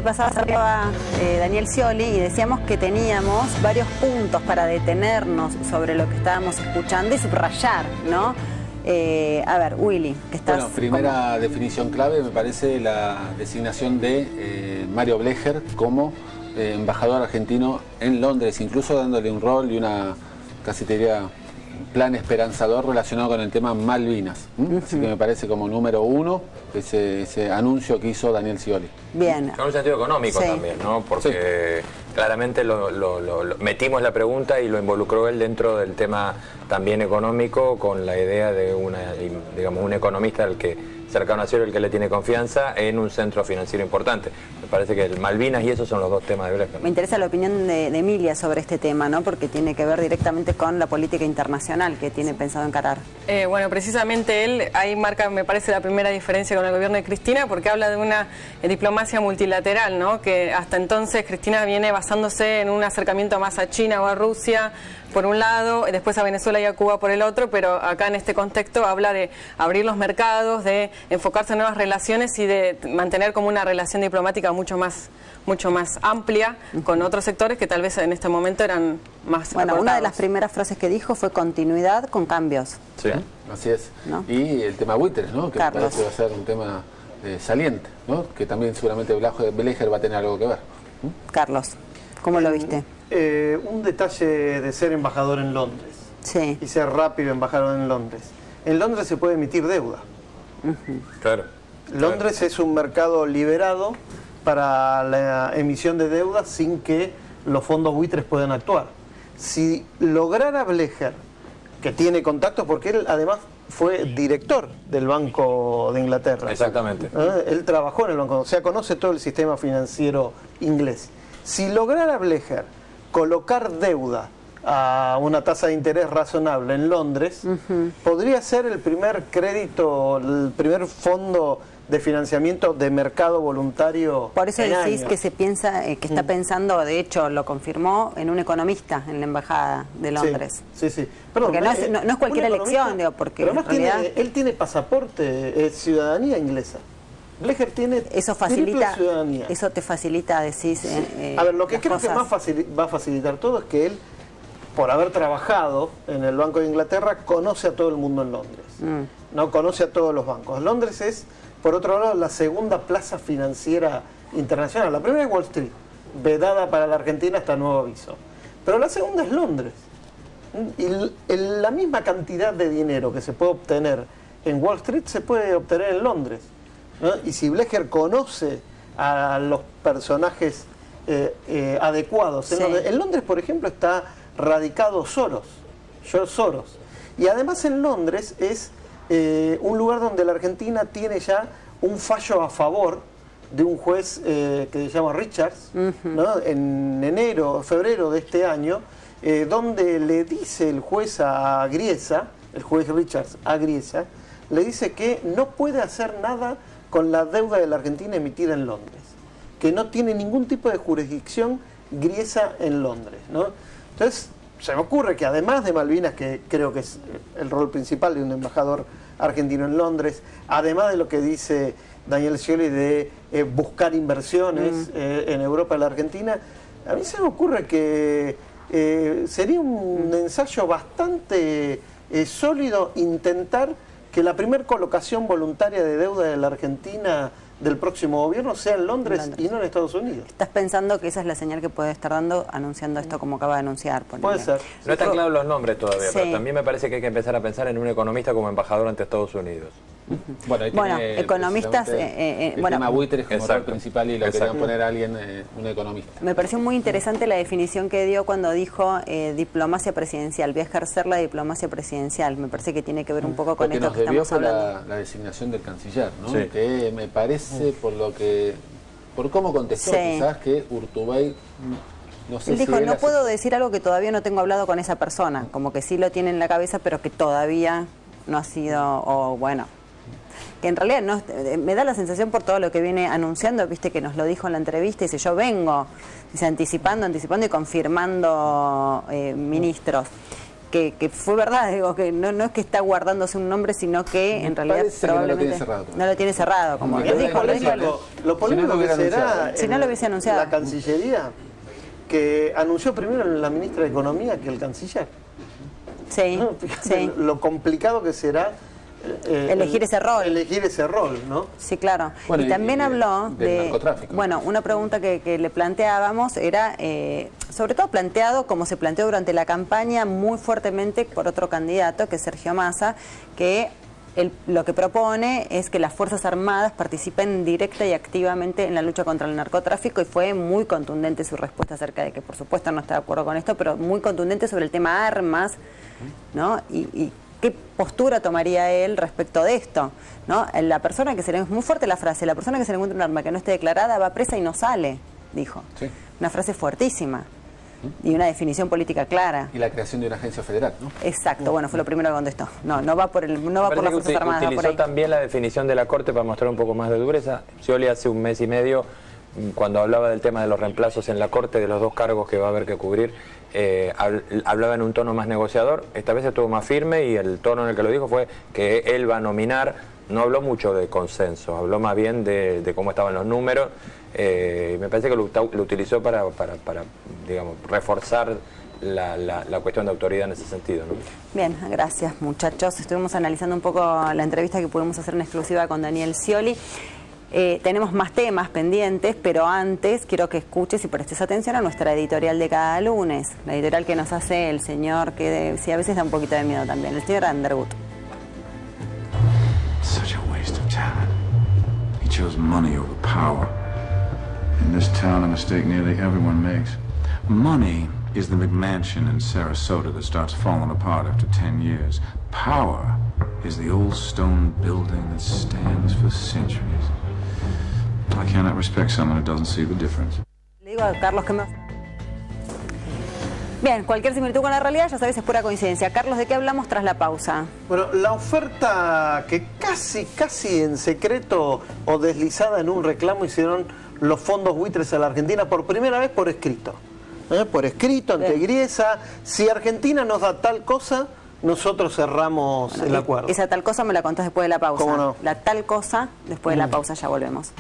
ahí pasaba Daniel Scioli y decíamos que teníamos varios puntos para detenernos sobre lo que estábamos escuchando y subrayar, ¿no? A ver, Willy, que estás... Bueno, primera definición clave me parece la designación de Mario Blecher como embajador argentino en Londres, incluso dándole un rol y una, casi te diría, plan esperanzador relacionado con el tema Malvinas. Así que me parece como número uno ese anuncio que hizo Daniel Scioli. Bien. Con un sentido económico también, ¿no? Porque claramente metimos la pregunta y lo involucró él dentro del tema también económico, con la idea de digamos, un economista al que cercano a Scioli, el que le tiene confianza en un centro financiero importante. Me parece que el Malvinas y esos son los dos temas de Blecher. Me interesa la opinión de Emilia sobre este tema, ¿no? Porque tiene que ver directamente con la política internacional que tiene pensado encarar. Bueno, precisamente él ahí marca, me parece, la primera diferencia con el gobierno de Cristina, porque habla de una diplomacia multilateral, ¿no? Que hasta entonces Cristina viene basándose en un acercamiento más a China o a Rusia, por un lado, después a Venezuela y a Cuba por el otro, pero acá en este contexto habla de abrir los mercados, de enfocarse en nuevas relaciones y de mantener como una relación diplomática mucho más amplia con otros sectores que tal vez en este momento eran más Bueno, acortados. una de las primeras frases que dijo fue continuidad con cambios. Sí, así es. ¿No? Y el tema buitres, ¿no? Que me parece que va a ser un tema saliente, ¿no? Que también seguramente Blecher va a tener algo que ver. Carlos, ¿cómo lo viste? Un detalle de ser embajador en Londres y ser rápido embajador en Londres. En Londres se puede emitir deuda. Claro. Londres es un mercado liberado para la emisión de deuda sin que los fondos buitres puedan actuar. Si lograra Blecher, que tiene contactos, porque él además fue director del Banco de Inglaterra. Exactamente. Él trabajó en el banco, o sea, conoce todo el sistema financiero inglés. Si lograra Blecher colocar deuda a una tasa de interés razonable en Londres, podría ser el primer crédito, el primer fondo de financiamiento de mercado voluntario. Por eso decís años. que se piensa, que está pensando, de hecho lo confirmó, en un economista en la embajada de Londres. Sí. Perdón, porque no es cualquier elección, digo, porque pero en realidad él tiene pasaporte, ciudadanía inglesa. Blecher tiene eso facilita, ciudadanía. eso te facilita, decís. A ver, lo que creo que más va a facilitar todo es que él, por haber trabajado en el Banco de Inglaterra, conoce a todo el mundo en Londres. No conoce a todos los bancos. Londres es, por otro lado, la segunda plaza financiera internacional. La primera es Wall Street, vedada para la Argentina hasta nuevo aviso. Pero la segunda es Londres. Y la misma cantidad de dinero que se puede obtener en Wall Street se puede obtener en Londres, ¿no? Y si Blecher conoce a los personajes adecuados, en Londres, por ejemplo, está radicado George Soros. Y además en Londres es un lugar donde la Argentina tiene ya un fallo a favor de un juez que se llama Richards, ¿no? En febrero de este año, donde le dice el juez a Griesa, el juez Richards a Griesa, le dice que no puede hacer nada con la deuda de la Argentina emitida en Londres, que no tiene ningún tipo de jurisdicción Griesa en Londres, ¿no? Entonces, se me ocurre que además de Malvinas, que creo que es el rol principal de un embajador argentino en Londres, además de lo que dice Daniel Scioli de buscar inversiones en Europa y la Argentina, a mí se me ocurre que sería un ensayo bastante sólido intentar que la primer colocación voluntaria de deuda de la Argentina del próximo gobierno sea en Londres y no en Estados Unidos. ¿Estás pensando que esa es la señal que puede estar dando anunciando esto como acaba de anunciar? Puede ser. No están claros los nombres todavía, pero también me parece que hay que empezar a pensar en un economista como embajador ante Estados Unidos. Bueno, economistas... el tema buitres como rol principal y lo querían poner a alguien, un economista. Me pareció muy interesante la definición que dio cuando dijo diplomacia presidencial. Voy a ejercer la diplomacia presidencial. Me parece que tiene que ver un poco con esto que estamos hablando. La designación del canciller, ¿no? Que me parece, por cómo contestó, quizás que Urtubey... No sé él dijo, no puedo decir algo que todavía no tengo hablado con esa persona. Como que sí lo tiene en la cabeza, pero que todavía no ha sido, o bueno... que en realidad no, me da la sensación por todo lo que viene anunciando, viste que nos lo dijo en la entrevista, dice yo vengo, dice, anticipando y confirmando ministros. que fue verdad, digo, que no es que está guardándose un nombre, sino que en realidad probablemente no lo tiene cerrado, como lo dijo. Lo polémico que será si no lo hubiese anunciado la Cancillería, que anunció primero la ministra de Economía que el canciller. Sí, ¿No? Fíjate lo complicado que será elegir ese rol. Elegir ese rol, ¿no? Sí, claro. Bueno, y también habló del narcotráfico. Bueno, una pregunta que le planteábamos era, sobre todo planteado como se planteó durante la campaña muy fuertemente por otro candidato, que es Sergio Massa, que lo que propone es que las Fuerzas Armadas participen directa y activamente en la lucha contra el narcotráfico, y fue muy contundente su respuesta acerca de que, por supuesto, no está de acuerdo con esto, pero muy contundente sobre el tema armas, ¿no? Y ¿qué postura tomaría él respecto de esto? ¿No? La persona que se le... Es muy fuerte la frase, la persona que se le encuentra un arma que no esté declarada va presa y no sale, dijo. Sí. Una frase fuertísima y una definición política clara. Y la creación de una agencia federal, ¿no? Exacto, bueno, fue lo primero que contestó. No va por las Fuerzas Armadas, va por ahí. Utilizó también la definición de la Corte para mostrar un poco más de dureza. Scioli hace un mes y medio, cuando hablaba del tema de los reemplazos en la Corte, de los 2 cargos que va a haber que cubrir, hablaba en un tono más negociador. Esta vez estuvo más firme y el tono en el que lo dijo fue que él va a nominar. No habló mucho de consenso, habló más bien de cómo estaban los números. Me parece que lo utilizó para digamos, reforzar la cuestión de autoridad en ese sentido, ¿no? Bien, gracias muchachos. Estuvimos analizando un poco la entrevista que pudimos hacer en exclusiva con Daniel Scioli. Tenemos más temas pendientes, pero antes quiero que escuches y prestes atención a nuestra editorial de cada lunes, la editorial que nos hace el señor que sí, a veces da un poquito de miedo también, el señor Underwood. Such a waste of talent. He chose money over power. In this town, a mistake nearly everyone makes. Money is the McMansion in Sarasota that starts falling apart after 10 years. Power is the old stone building that stands for centuries. I cannot respect someone who doesn't see the difference. Le digo a Carlos que me... Bien, cualquier similitud con la realidad, ya sabes, es pura coincidencia. Carlos, ¿de qué hablamos tras la pausa? Bueno, la oferta que casi en secreto o deslizada en un reclamo hicieron los fondos buitres a la Argentina por primera vez por escrito. Por escrito, ante Griesa. Si Argentina nos da tal cosa, nosotros cerramos el acuerdo. Esa tal cosa me la contás después de la pausa. ¿Cómo no? La tal cosa, después de la pausa ya volvemos.